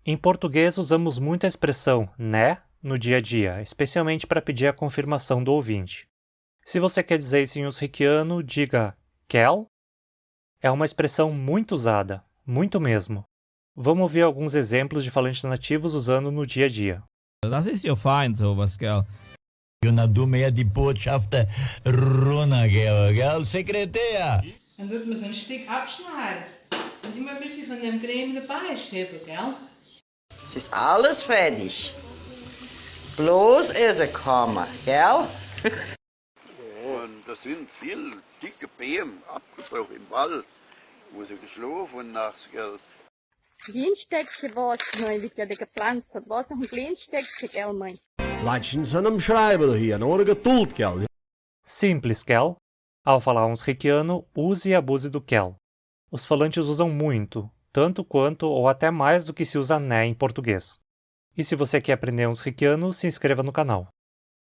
Em português, usamos muito a expressão né no dia a dia, especialmente para pedir a confirmação do ouvinte. Se você quer dizer isso em usriquiano, diga quel. É uma expressão muito usada, muito mesmo. Vamos ver alguns exemplos de falantes nativos usando no dia a dia. Das ist ja fein, sowas, gell? Und dann tun wir ja die Botschafter runtergehen, gell, Sekretär? Dann wird man so ein Stück abschneiden und immer ein bisschen von dem Creme dabei schieben, gell? Es ist alles fertig. Bloß essen kommen, gell? Und da sind viele dicke Bäume abgebrochen im Wald, wo sie geschlafen und nachts, gell. Kleinsteckchen, was noch wird gepflanzt hat, was noch ein Kleinsteckchen, gell, mãe? Laten ze hem schrijven hier, na hora geduld, gell? Simples, quel. Ao falar usriquiano, use e abuse do quel. Os falantes usam muito, tanto quanto ou até mais do que se usa né em português. E se você quer aprender usriquiano, se inscreva no canal.